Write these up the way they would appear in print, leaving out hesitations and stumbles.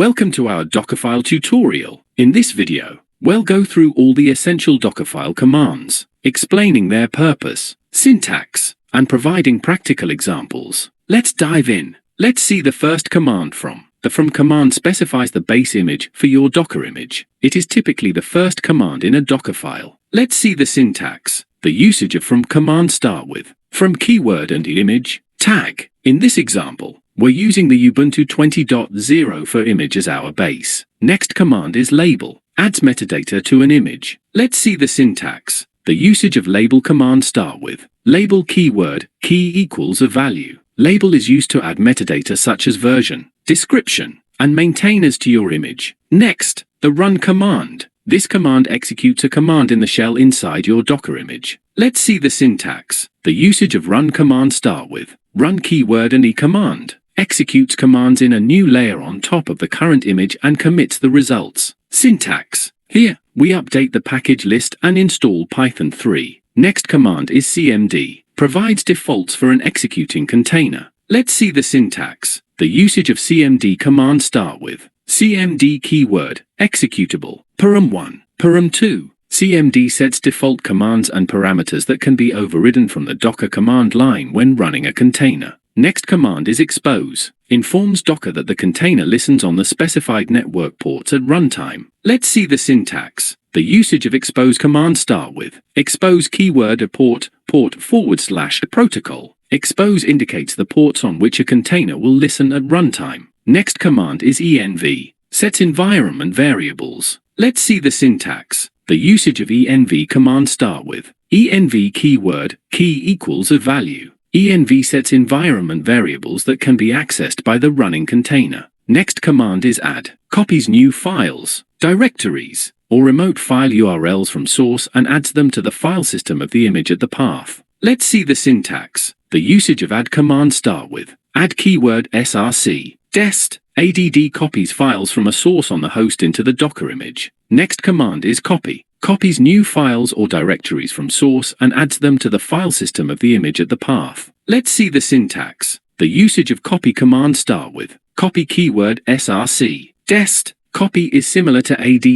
Welcome to our Dockerfile tutorial. In this video, we'll go through all the essential Dockerfile commands, explaining their purpose, syntax, and providing practical examples. Let's dive in. Let's see the first command from. The from command specifies the base image for your Docker image. It is typically the first command in a Dockerfile. Let's see the syntax. The usage of from command start with from keyword and image tag. In this example, we're using the Ubuntu 20.0 for image as our base. Next command is label, adds metadata to an image. Let's see the syntax. The usage of label command start with label keyword, key equals a value. Label is used to add metadata such as version, description, and maintainers to your image. Next, the run command. This command executes a command in the shell inside your Docker image. Let's see the syntax. The usage of run command start with run keyword and e command. Executes commands in a new layer on top of the current image and commits the results. Syntax. Here, we update the package list and install Python 3. Next command is cmd. Provides defaults for an executing container. Let's see the syntax. The usage of cmd command start with cmd keyword, executable, param1, param2. cmd sets default commands and parameters that can be overridden from the Docker command line when running a container. Next command is expose. Informs Docker that the container listens on the specified network ports at runtime. Let's see the syntax. The usage of expose command start with expose keyword a port / protocol. Expose indicates the ports on which a container will listen at runtime. Next command is env. Sets environment variables. Let's see the syntax. The usage of env command start with env keyword, key equals a value. env sets environment variables that can be accessed by the running container. Next command is add. Copies new files, directories, or remote file URLs from source and adds them to the file system of the image at the path. Let's see the syntax. The usage of add command start with add keyword src, dest, add copies files from a source on the host into the Docker image. Next command is copy. Copies new files or directories from source and adds them to the file system of the image at the path. Let's see the syntax. The usage of copy command start with copy keyword src, dest. Copy is similar to add,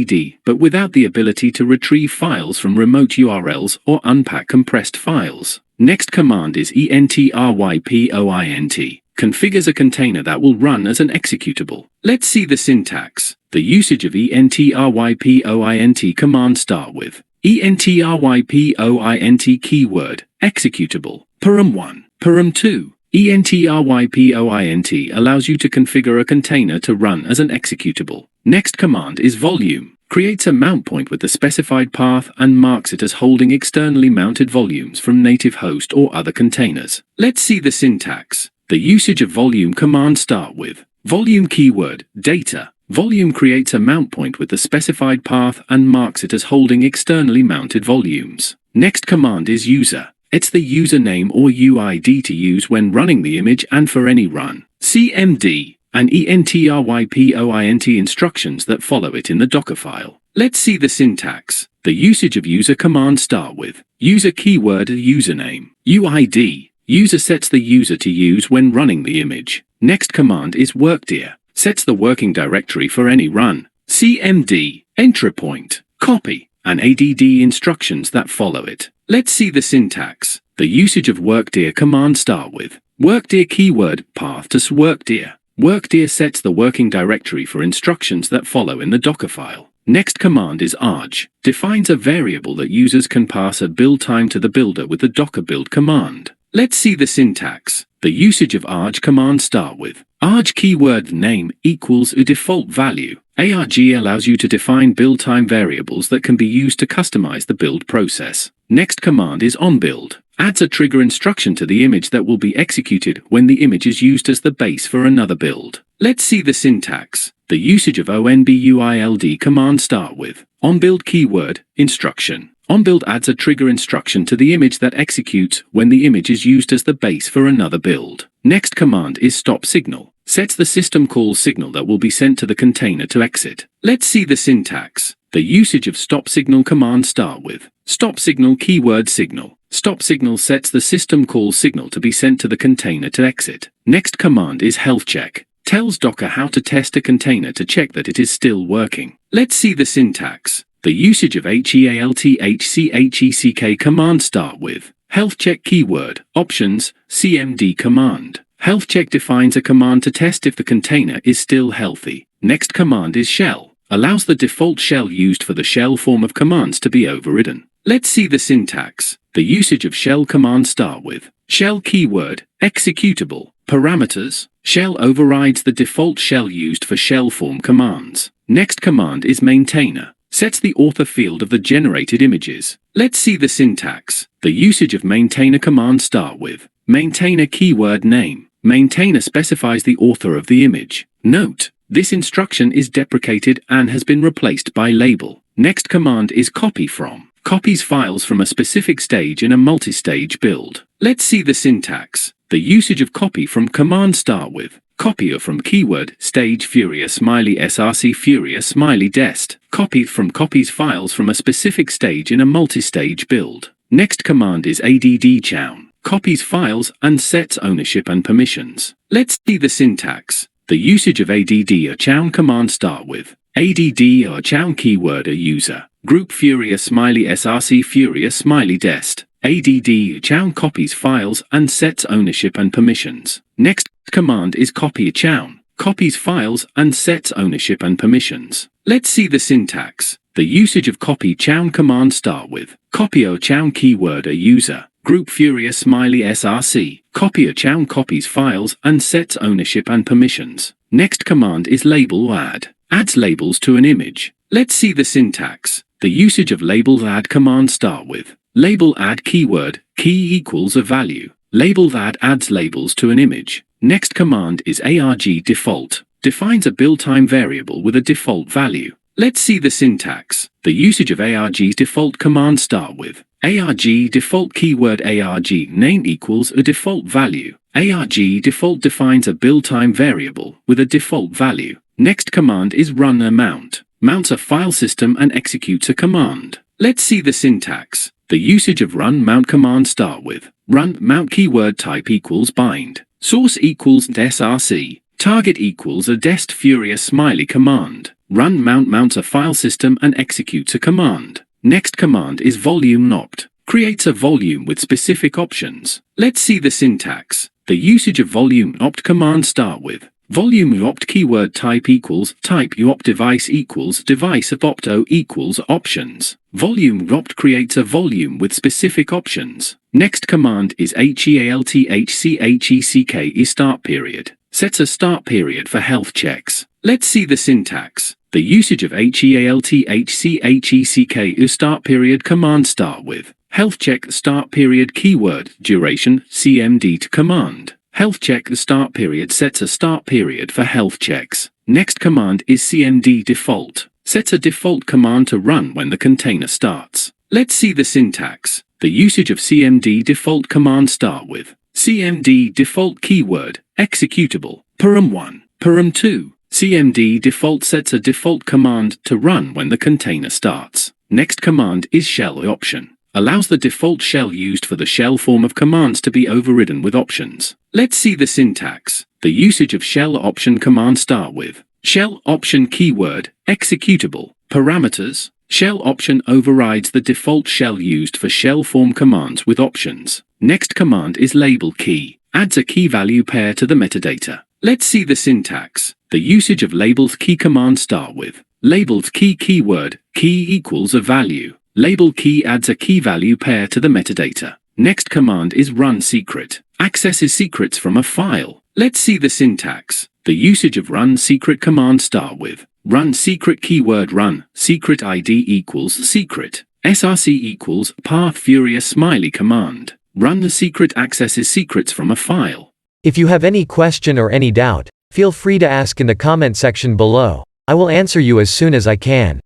but without the ability to retrieve files from remote URLs or unpack compressed files. Next command is entrypoint. Configures a container that will run as an executable. Let's see the syntax. The usage of entrypoint command start with entrypoint keyword, executable, param1, param2. entrypoint allows you to configure a container to run as an executable. Next command is volume. Creates a mount point with the specified path and marks it as holding externally mounted volumes from native host or other containers. Let's see the syntax. The usage of volume command start with volume keyword, data. Volume creates a mount point with the specified path and marks it as holding externally mounted volumes. Next command is user. It's the username or UID to use when running the image and for any run. cmd and entrypoint instructions that follow it in the Dockerfile. Let's see the syntax. The usage of user command start with user keyword username, UID. User sets the user to use when running the image. Next command is workdir. Sets the working directory for any run. cmd, entry point, copy, and add instructions that follow it. Let's see the syntax. The usage of workdir command start with workdir keyword path to workdir. Workdir sets the working directory for instructions that follow in the Dockerfile. Next command is arg. Defines a variable that users can pass at build time to the builder with the docker build command. Let's see the syntax. The usage of arg command start with arg keyword name equals a default value. Arg allows you to define build time variables that can be used to customize the build process. Next command is onBuild. Adds a trigger instruction to the image that will be executed when the image is used as the base for another build. Let's see the syntax. The usage of onBuild command start with onBuild keyword, instruction. onBuild adds a trigger instruction to the image that executes when the image is used as the base for another build. Next command is stop signal. Sets the system call signal that will be sent to the container to exit. Let's see the syntax. The usage of stop signal command start with stop signal keyword signal. Stop signal sets the system call signal to be sent to the container to exit. Next command is health check. tells Docker how to test a container to check that it is still working. Let's see the syntax. The usage of HEALTHCHECK command start with health check keyword, options, CMD command. Health check defines a command to test if the container is still healthy. Next command is shell, allows the default shell used for the shell form of commands to be overridden. Let's see the syntax. The usage of shell command start with shell keyword, executable, parameters. Shell overrides the default shell used for shell form commands. Next command is maintainer, sets the author field of the generated images. Let's see the syntax. The usage of maintainer command start with maintainer keyword name. Maintainer specifies the author of the image. Note, this instruction is deprecated and has been replaced by label. Next command is copy from. Copies files from a specific stage in a multi-stage build. Let's see the syntax. The usage of copy from command start with copier from keyword, stage furious smiley src furious smiley dest. Copied from copies files from a specific stage in a multi-stage build. Next command is add-chown. Copies files and sets ownership and permissions. Let's see the syntax. The usage of add-chown command start with add-chown keyword a user. Group furious smiley src furious smiley dest. add-chown copies files and sets ownership and permissions. Next command is copy-chown. Copies files and sets ownership and permissions. Let's see the syntax. The usage of copy-chown command start with copy-chown keyword a user. Group furious smiley src. Copy-chown copies files and sets ownership and permissions. Next command is label add. Adds labels to an image. Let's see the syntax. The usage of label add command start with label add keyword, key equals a value. Label add adds labels to an image. Next command is arg default. Defines a build time variable with a default value. Let's see the syntax. The usage of arg default command start with arg default keyword arg name equals a default value. Arg default defines a build time variable with a default value. Next command is run a mount. Mounts a file system and executes a command. Let's see the syntax. The usage of run mount command start with run mount keyword type equals bind. Source equals src. Target equals a dest furious smiley command. Run mount mounts a file system and executes a command. Next command is volume opt. Creates a volume with specific options. Let's see the syntax. The usage of volume opt command start with volume opt keyword type equals type opt device equals device of opto equals options. Volume opt creates a volume with specific options. Next command is HEALTHCHECK start period. Sets a start period for health checks. Let's see the syntax. The usage of HEALTHCHECK start period command start with health check start period keyword duration CMD to command. Health check the start period sets a start period for health checks. Next command is CMD default. Sets a default command to run when the container starts. Let's see the syntax. The usage of CMD default command start with CMD default keyword executable param1 param2. CMD default sets a default command to run when the container starts. Next command is shell option. Allows the default shell used for the shell form of commands to be overridden with options. Let's see the syntax. The usage of shell option command start with shell option keyword executable parameters. Shell option overrides the default shell used for shell form commands with options. Next command is label key. Adds a key value pair to the metadata. Let's see the syntax. The usage of labels key command start with labels key keyword key equals a value. Label key adds a key value pair to the metadata. Next command is run secret. Accesses secrets from a file. Let's see the syntax. The usage of run secret command start with run secret keyword run secret ID equals secret. src equals path furious smiley command. Run the secret accesses secrets from a file. If you have any question or any doubt, feel free to ask in the comment section below. I will answer you as soon as I can.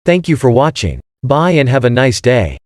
Thank you for watching. Bye and have a nice day.